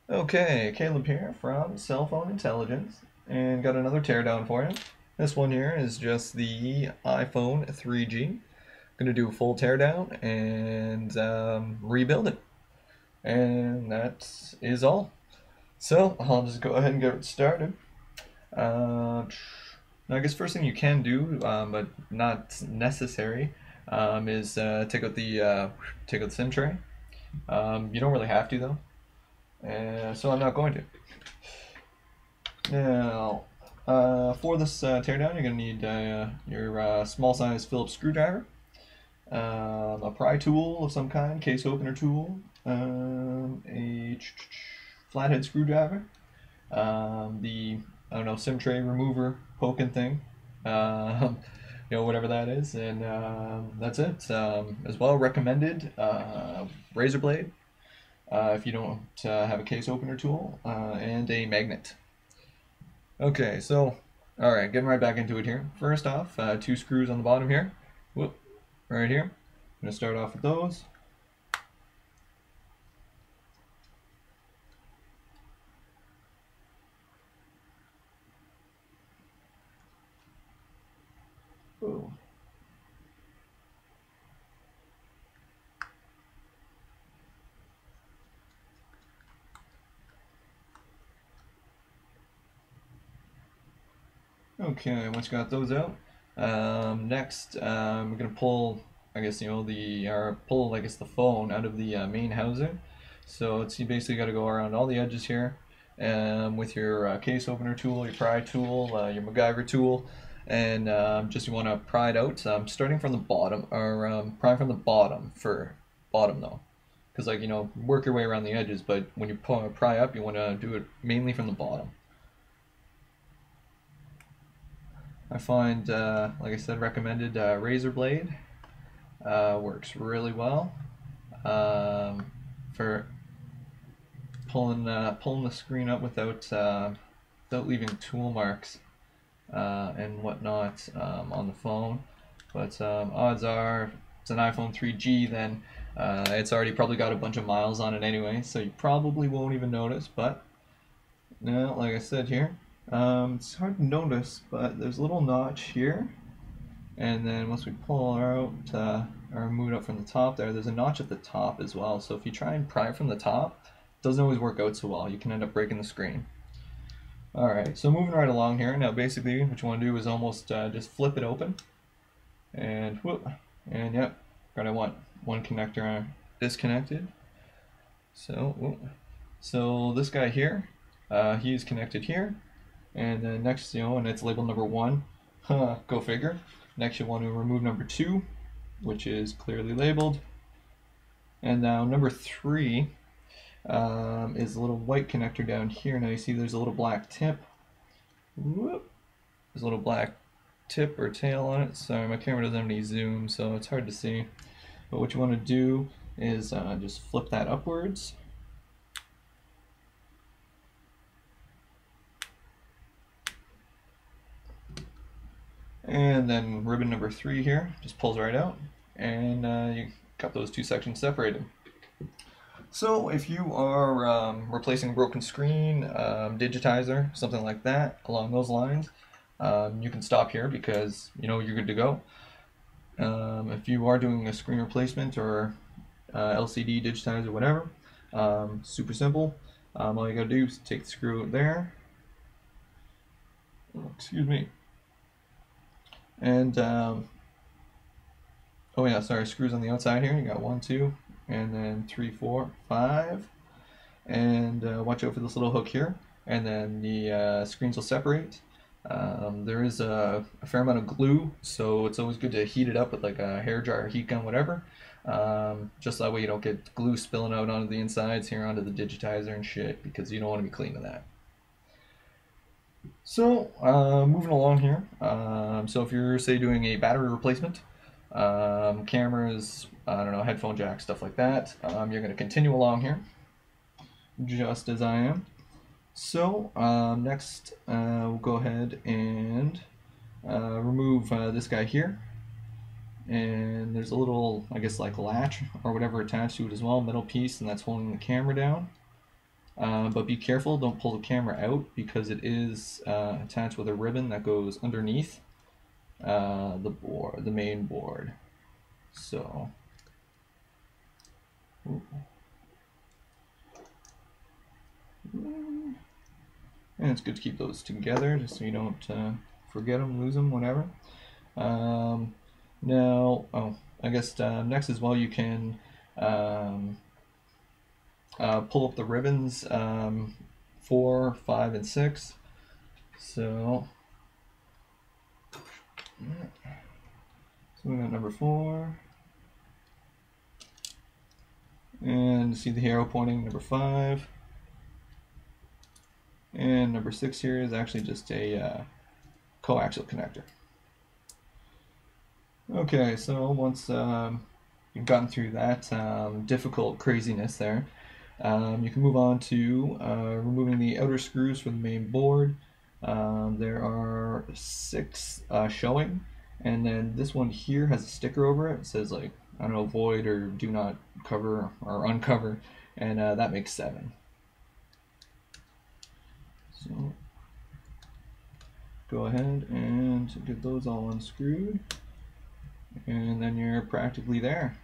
Okay, Caleb here from Cell Phone Intelligence, and got another teardown for you. This one here is just the iPhone 3G. Gonna do a full teardown and rebuild it, and that is all. So I'll just go ahead and get started. Uh, I guess first thing you can do, but not necessary, is take out the SIM tray. You don't really have to though, so I'm not going to. Now, for this teardown, you're going to need your small size Phillips screwdriver, a pry tool of some kind, case opener tool, a flathead screwdriver, the I don't know SIM tray remover poking thing, whatever that is, and that's it. As well, recommended razor blade if you don't have a case opener tool, and a magnet. Okay, so, alright, getting right back into it here. First off, two screws on the bottom here. Whoop, right here. I'm going to start off with those. Ooh. Okay, once you got those out, next we're gonna pull, I guess the phone out of the main housing. So you basically got to go around all the edges here, with your case opener tool, your pry tool, your MacGyver tool, and just you want to pry it out. Starting from the bottom, or pry from the bottom for bottom though, because work your way around the edges. But when you pry up, you want to do it mainly from the bottom. I find, like I said, recommended razor blade works really well for pulling the screen up without leaving tool marks and whatnot on the phone. But odds are, if it's an iPhone 3G, then it's already probably got a bunch of miles on it anyway, so you probably won't even notice. But no, like I said here, it's hard to notice, but there's a little notch here, and then once we pull out or move it up from the top there's a notch at the top as well. So if you try and pry from the top, it doesn't always work out so well. You can end up breaking the screen. Alright, so moving right along here, now basically what you want to do is almost just flip it open, and whoop, and yep, I want one connector disconnected. So, whoop. So this guy here, he's connected here. And then next, and it's labeled number 1. Go figure. Next, you want to remove number 2, which is clearly labeled. And now number 3 is a little white connector down here. Now you see there's a little black tip. Whoop. There's a little black tip or tail on it. Sorry, my camera doesn't have any zoom, so it's hard to see. But what you want to do is just flip that upwards. And then ribbon number 3 here just pulls right out, and you got those two sections separated. So if you are replacing a broken screen, digitizer, something like that, along those lines, you can stop here because you're good to go. If you are doing a screen replacement or LCD digitizer, whatever, super simple. All you gotta do is take the screw out there. Oh, excuse me. And oh yeah, sorry, screws on the outside here. You got 1, 2, and then 3, 4, 5. And watch out for this little hook here. And then the screens will separate. There is a fair amount of glue, so it's always good to heat it up with like a hair dryer, heat gun, whatever. Just that way you don't get glue spilling out onto the insides here, onto the digitizer and shit, because you don't want to be cleaning that. So, moving along here, so if you're, say, doing a battery replacement, cameras, I don't know, headphone jack, stuff like that, you're going to continue along here, just as I am. So, next, we'll go ahead and remove this guy here, and there's a little, I guess, like latch or whatever attached to it as well, metal piece, and that's holding the camera down. but be careful, don't pull the camera out because it is attached with a ribbon that goes underneath the main board. So, ooh. And it's good to keep those together just so you don't forget them, lose them, whatever. Now, I guess next as well, you can pull up the ribbons 4, 5, and 6. So we got number 4, and see the arrow pointing number 5. And number 6 here is actually just a coaxial connector. Okay, so once you've gotten through that difficult craziness there, you can move on to removing the outer screws from the main board. There are 6 showing, and then this one here has a sticker over it. It says, like, I don't know, void or do not cover or uncover, and that makes 7. So go ahead and get those all unscrewed, and then you're practically there.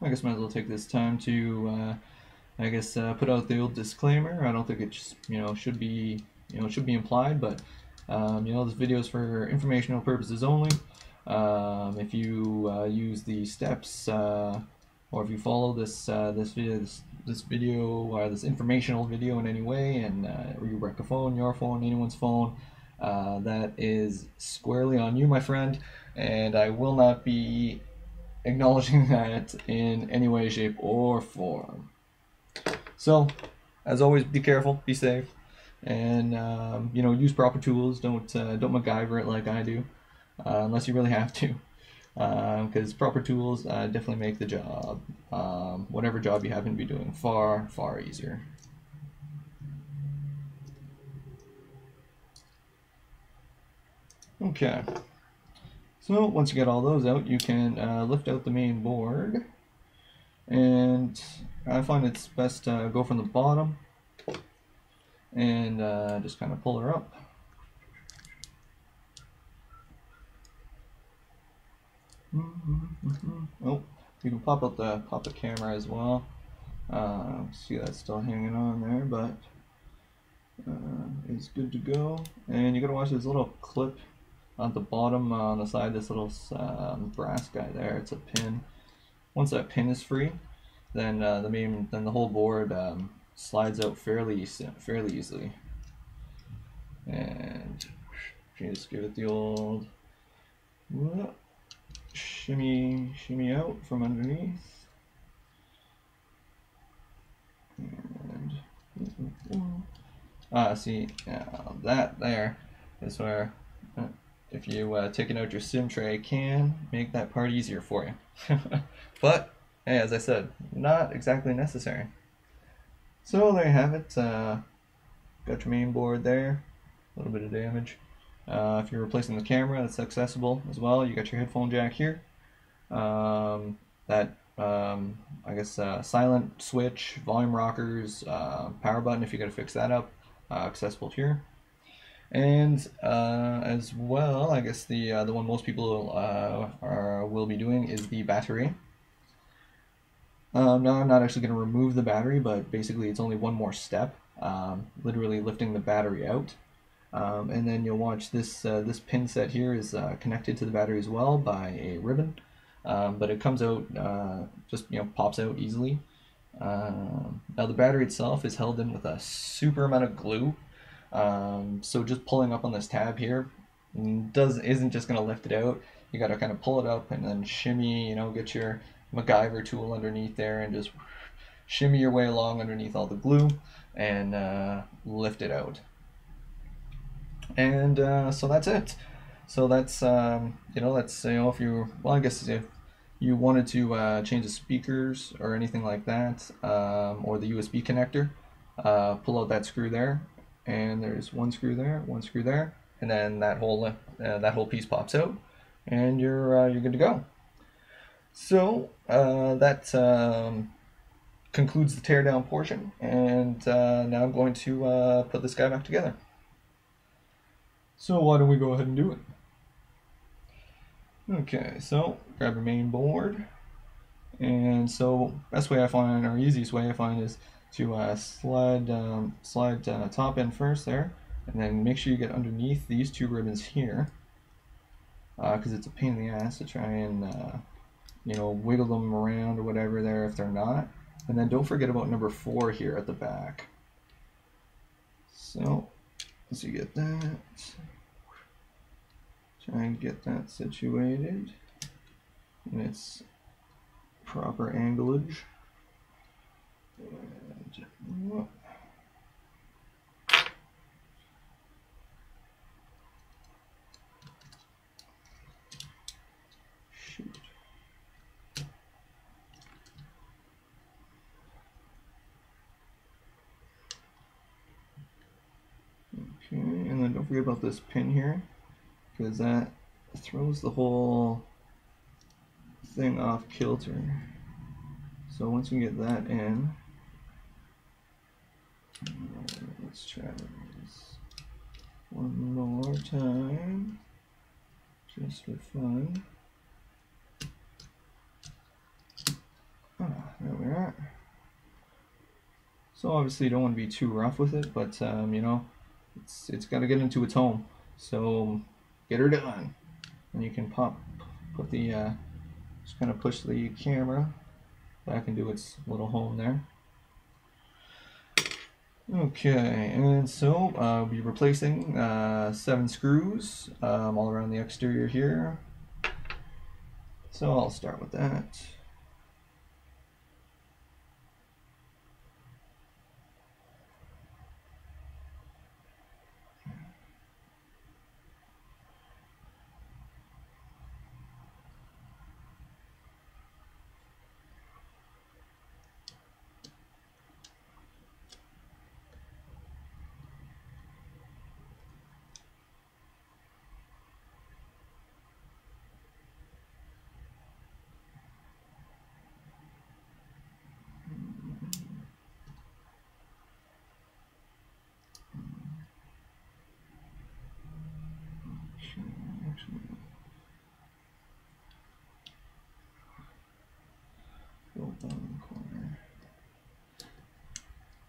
I guess might as well take this time to put out the old disclaimer. I don't think it just, should be implied, but this video is for informational purposes only. If you use the steps or if you follow this informational video in any way, and you wreck a phone, your phone, anyone's phone, that is squarely on you, my friend, and I will not be acknowledging that in any way, shape, or form. So, as always, be careful, be safe, and use proper tools. Don't MacGyver it like I do, unless you really have to, because proper tools definitely make the job, whatever job you happen to be doing, far, far easier. Okay. So once you get all those out, you can lift out the main board, and I find it's best to go from the bottom and just kind of pull her up. Oh, you can pop the camera as well. See, that's still hanging on there, but it's good to go. And you gotta watch this little clip on the bottom on the side, this little brass guy there. It's a pin. Once that pin is free, then the whole board slides out fairly easily. And you just give it the old shimmy out from underneath. And see, that there is where if you taking out your SIM tray, can make that part easier for you. But hey, as I said, not exactly necessary. So there you have it. Got your main board there. A little bit of damage. If you're replacing the camera, that's accessible as well. You got your headphone jack here. Silent switch, volume rockers, power button if you got to fix that up, accessible here. And as well, I guess the one most people will be doing is the battery. Now I'm not actually going to remove the battery, but basically it's only one more step, literally lifting the battery out. And then you'll watch this pin set here is connected to the battery as well by a ribbon, but it comes out just pops out easily. Now the battery itself is held in with a super amount of glue, so just pulling up on this tab here isn't just going to lift it out. You got to kind of pull it up and then shimmy, get your MacGyver tool underneath there and just shimmy your way along underneath all the glue and lift it out. And so that's it. So that's let's if you I guess if you wanted to change the speakers or anything like that, or the USB connector, pull out that screw there, and there's one screw there, and then that whole piece pops out, and you're good to go. So that concludes the teardown portion, and now I'm going to put this guy back together. So why don't we go ahead and do it? Okay, so grab your main board, and so best way I find, or easiest way I find, is to slide top end first there, and then make sure you get underneath these two ribbons here, because it's a pain in the ass to try and wiggle them around or whatever there if they're not. And then don't forget about number 4 here at the back. So once you get that, try and get that situated in its proper anglage. And, shoot. Okay, and then don't forget about this pin here, because that throws the whole thing off kilter. So once we get that in, let's try this one more time, just for fun. There we are. So obviously you don't want to be too rough with it, but it's got to get into its home. So get her done, and you can put the just kind of push the camera back into its little home there. Okay, and so we'll be replacing 7 screws all around the exterior here. So I'll start with that.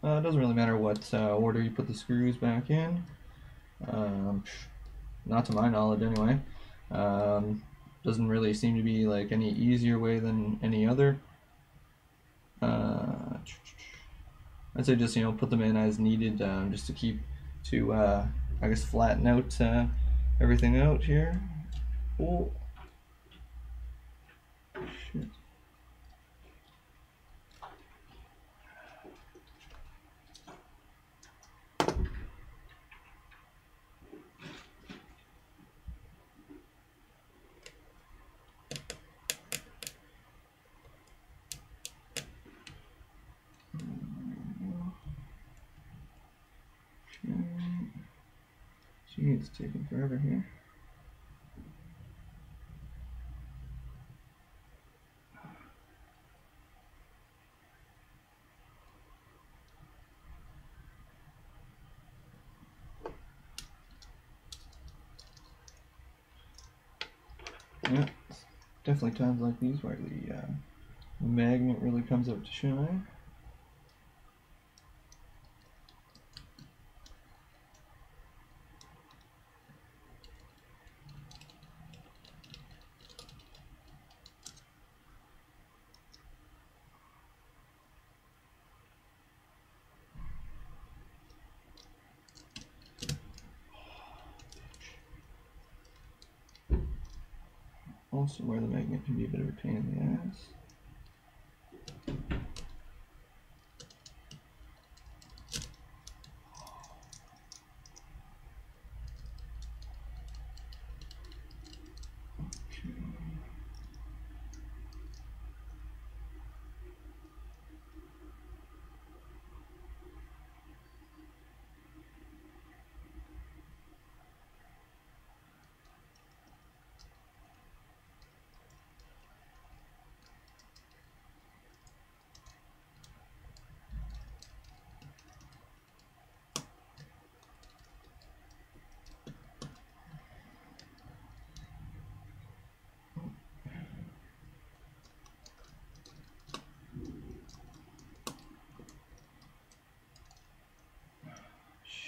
It doesn't really matter what order you put the screws back in. Not to my knowledge, anyway. Doesn't really seem to be like any easier way than any other. I'd say just put them in as needed, just to I guess flatten out everything out here. Oh, shit. Gee, it's taking forever here. Yeah, definitely times like these where the magnet really comes out to shine. Also where the magnet can be a bit of a pain in the ass.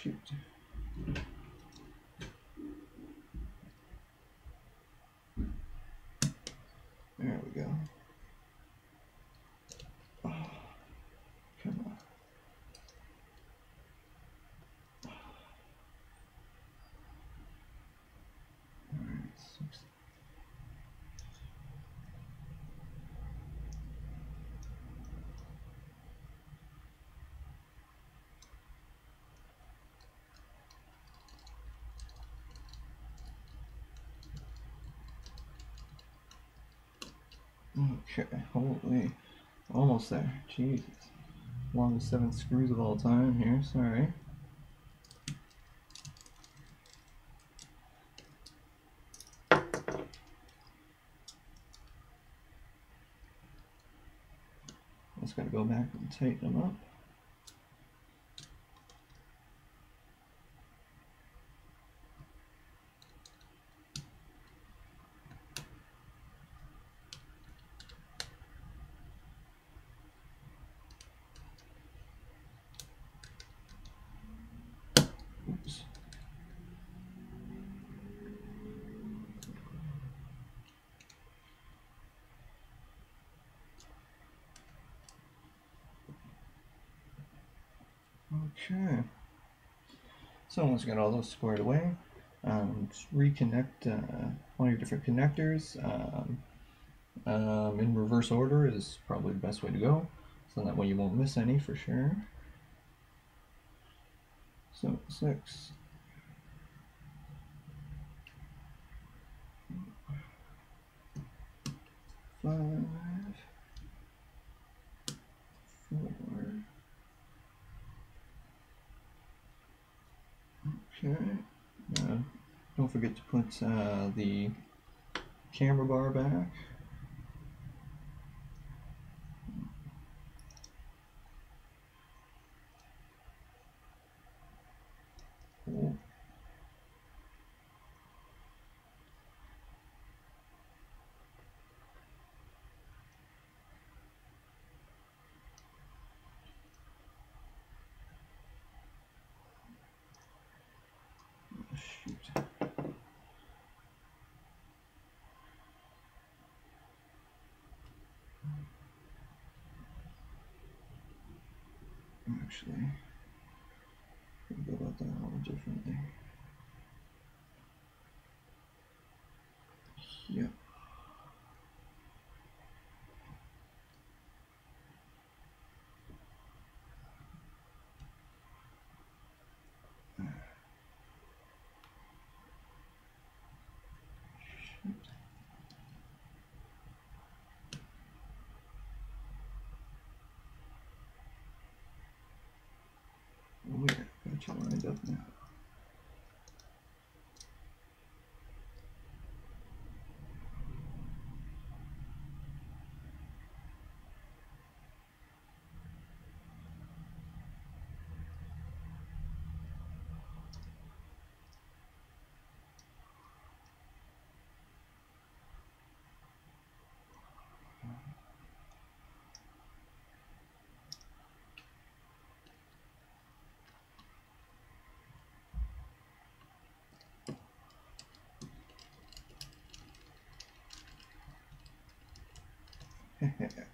shoot. There we go. Oh, come on. Alright, 6. Okay, holy, almost there. Jesus. Longest 7 screws of all time here, sorry. Just gotta go back and tighten them up. Oops. Okay. So once you got all those squared away, just reconnect all your different connectors. In reverse order is probably the best way to go, so that way you won't miss any for sure. So 6. 5. 4. Okay. Don't forget to put the camera bar back. Cool. Shoot. Actually, think about that a little differently. Yep. Oh yeah, got you lined up now.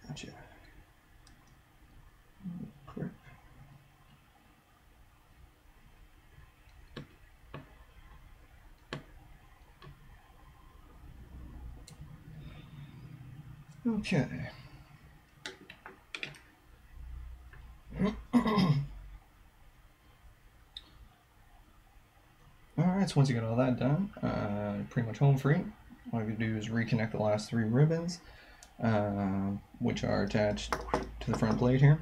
Gotcha. Prick. Okay. Alright, so once you get all that done, pretty much home free. All you do is reconnect the last 3 ribbons, which are attached to the front plate here.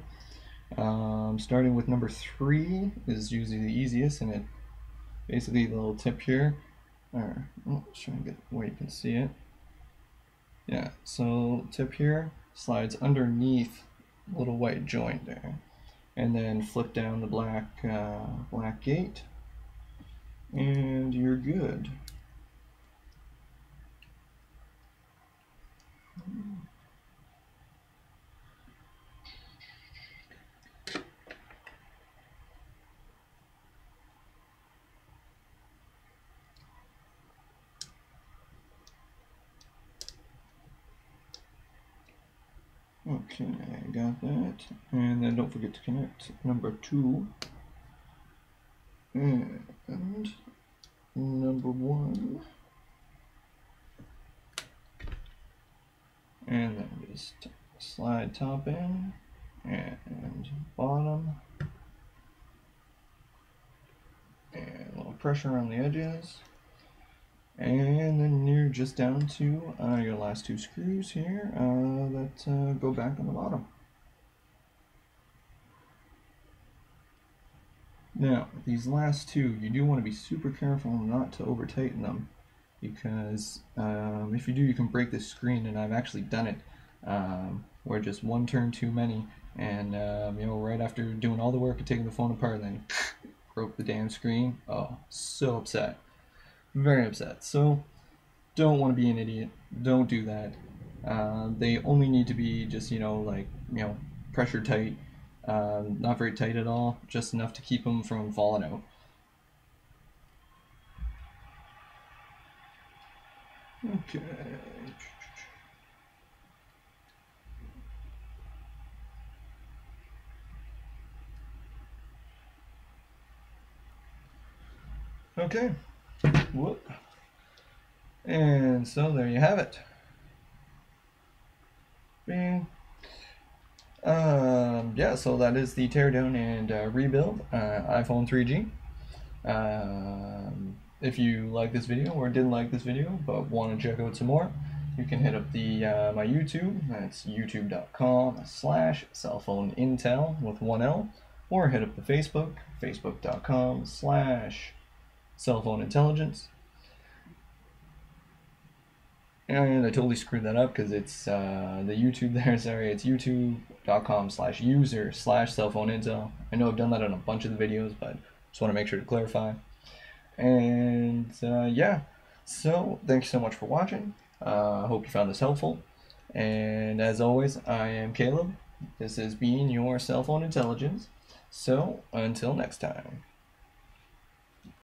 Starting with number 3 is usually the easiest, and it basically the little tip here. Let's try and get where you can see it. Yeah, so tip here slides underneath the little white joint there, and then flip down the black gate, and you're good. Okay, got that. And then don't forget to connect number 2 and number 1. And then just slide top in and bottom. And a little pressure on the edges. And then you're just down to your last 2 screws here that go back on the bottom. Now, these last 2, you do want to be super careful not to over tighten them, because if you do, you can break the screen, and I've actually done it where just one turn too many, and you know, right after doing all the work and taking the phone apart, and then broke the damn screen. Oh, so upset. Very upset. So, don't want to be an idiot. Don't do that. They only need to be just, you know, like, you know, pressure tight. Not very tight at all, just enough to keep them from falling out. Okay. Okay. Whoop. And so there you have it. Bing. Yeah, so that is the teardown and rebuild iPhone 3G. If you like this video or didn't like this video but want to check out some more, you can hit up the my YouTube. That's youtube.com/cellphoneintel with 1 L, or hit up the Facebook, facebook.com/cellphoneintelligence. And I totally screwed that up because it's the YouTube there, sorry, it's youtube.com/user/cellphoneintel. I know I've done that on a bunch of the videos, but just want to make sure to clarify. And yeah, so thank you so much for watching. I hope you found this helpful. And as always, I am Caleb. This has been your Cell Phone Intelligence. So until next time.